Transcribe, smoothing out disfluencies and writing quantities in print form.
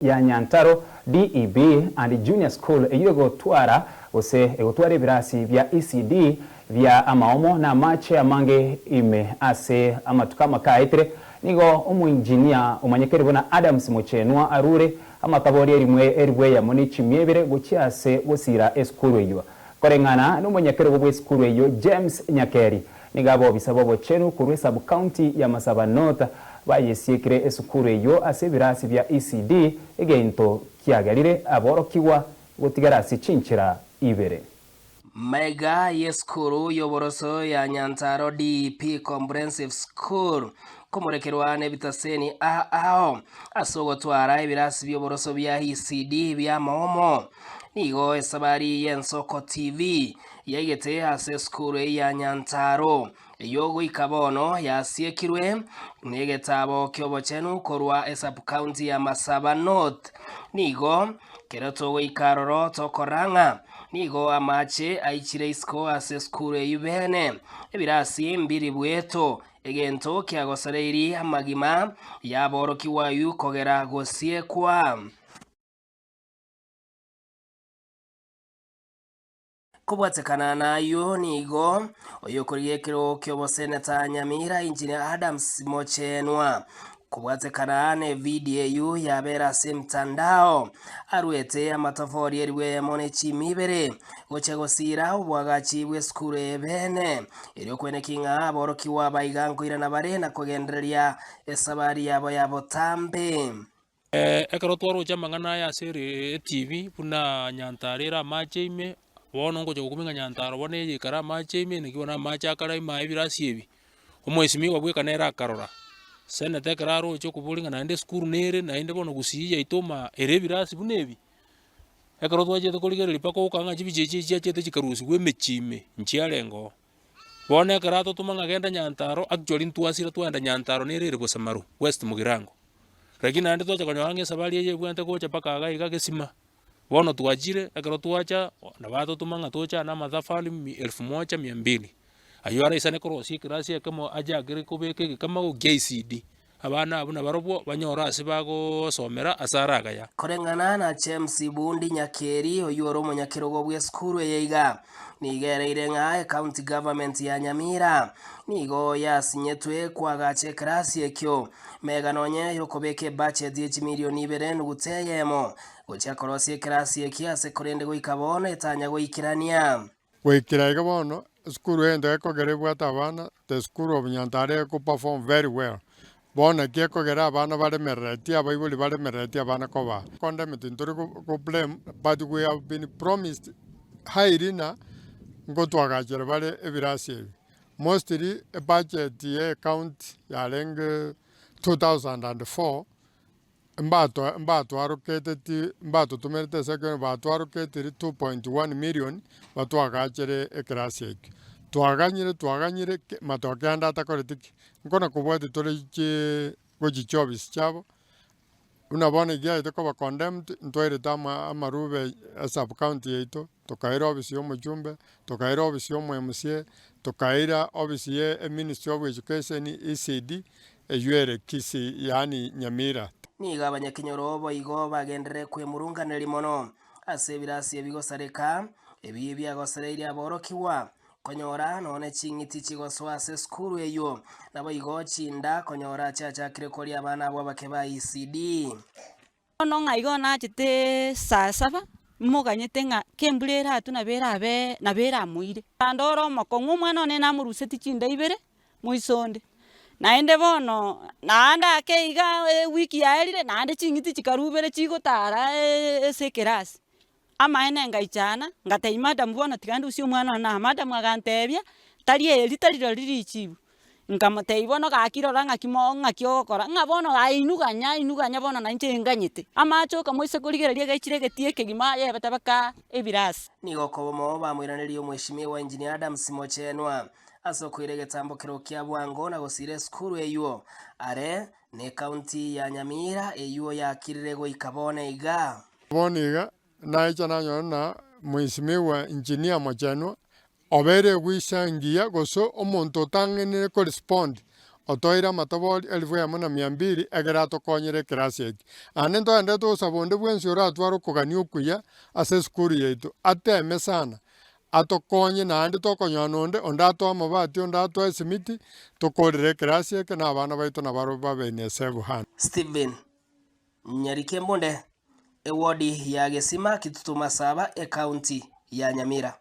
ya Nyantaro DEB and Junior School eyugotwara egotwara ebirasi bya ECD bya amaomo na mache amange ime ase amatuka makaitire nigo omuinjinia umanyekere bona Adams Muchenwa arure amakabori erimwe ya moni chimiebere gochiase gosira eskuru eyo korengana n'umunyekere bwo eskuru eyo James Nyakeri nigabo bisabo bochenu ku sub county ya Masaba North bayesiekire eskuru eyo ase birasi bya ECD egento kiagarire aborokiwa gotigarasi cinchira ibere Mega yeskuru yoboroso ya Nyantaro DEP Comprehensive School komurekerwane bitaseni aho asogotwara ibirasi byoboroso bya ECD bya maomo nigo esabari yensoko TV yegete ase skuru ya Nyantaro yogo ikabono yasiekirwe negetabo kyobochenu korwa sub county ya Masaba North nigo keroto ikaroro tokoranga nigo amache aichire isko ase skuru yubene ebirasi mbiri bweto egento kiagosareiri amagima yaboroki wayu kogera gosiekwa kubwatekana nayo nigo oyokoriekero kyoboseneta Nyamira Engineer Adams Muchenwa kubwatekana ne video yabera simtandao arwete amatafori eriwe mone chimibere gochegosira ubwagachi bweskuru ebene ero kwenekinga aboroki wabayigankwira nabare na kugendereria esabari yabo yabotambe ekero twarocha mang'ana ya sere TV puna Nyantarera mache ime bono ngoje gukuminga Nyantaro bone yikara mache ime nikibona mache akara ima ebirasi ebi omwesimi wabwekanera akarora senete kararo cyo kubulinga nande skuru nere nainde bono gusiya itoma erebirasi bunebi ekero twaje tokoligera lipako ukanga chibicheche chiachete chikarusi gwemechime nchialengo bone karato tumanga genda Nyantaro actually ntwasira twenda Nyantaro nere Bosamaru West Mugirango lakini nande twacha konyange sabali ye bwante kocha paka agaiga gesima bono twajire ekero twacha na bato tumanga tocha na madhafali 1200 ayora isane korosi kirasi kama ajagire kubeke kama go GCD abana abuna barobwo banyora asibago somera asaraga ya korengana na James Bundi Nyakeri oyoro munyakirogo bweskuru yeiga nigereire nga county government ya Nyamira nigo yasinyetwe kwa gache krasi ekyo mega nonye yokobeke budget ye milioni 2 guteyemo gocha korosi krasi ekiase korende go ikabona etanya go ikirania wekiraga bono skuru ende kogere bwata abana the school of Nyantare ko perform very well bona ke kogera abana bare mereti abaibuli bare mereti abana koba condemn tinturi ko blame but we have been promised hairina ngotwagajere bare ebirasi mostly a budget ye account ya lenge 2004 mbato arokete mbato tumerete second mbato arokete 2.1 million batwagajere ekrasi twaganyire matokanda atakoretiki nkona kubwate toleche gojichobis chabo unabona igia itoko ba condemned ntoire tama amarube sub county yeto tokaira obisi yo mujumbe tokaira obisi yo MCA tokaira obisi ye Ministry of Education ECD eyuere kisi yani Nyamira niga abanyakinyorobo igo bagendere kwemurunganira mono ase birasi ebigosareka ebi byagosarira aborokiwa konyora none chingiti chigoswa ase skuru eyo nabo igo chinda konyora chacha kirekori abana abo bakeba ECD ono ngaigo na chite saa 7 muganyete nga kemburera atunabera abe nabera muire andoro mokongu mwana one na muruseti chinda ibere muisonde naende bono naanda keiga wiki yaerire naande chingiti chikarubere chigotara ese kerasi amaene ngaichana ngatei madam bono tikandi usio mwana na madam agantebia tarie litariro ririchibu ngamotei bono gakirora ngakigokora ngabono inuganya bono na inche nganyete amachoka moise kurigereria gaichire getie kegima ye batabaka ebirasi nigo kobomo bamwiranirio mweshimiwa Engineer Adams Muchenwa asokoire getambokero kia Bwango na gosire skuru eyo are ne county ya Nyamira eyo yakirire go ikabone iga boniga naicha nanyona mwishimiwa Engineer Muchenwa obere gwishangia goso omonto tangene correspond otoira matabori 1200 egera tokonyere kirasi eki ane ntoende tosabonde bwensi oratwara okogania okuya ase skuru yaitu ateme sana atokonye naende tokonywana onde atoa amabati onde atoa esimiti tokorire kirasi eke na abana baito nabaro babene ase buhana. Stephen Nyarikembonde ewodi ya Gesima Kitutu Masaba e county ya Nyamira.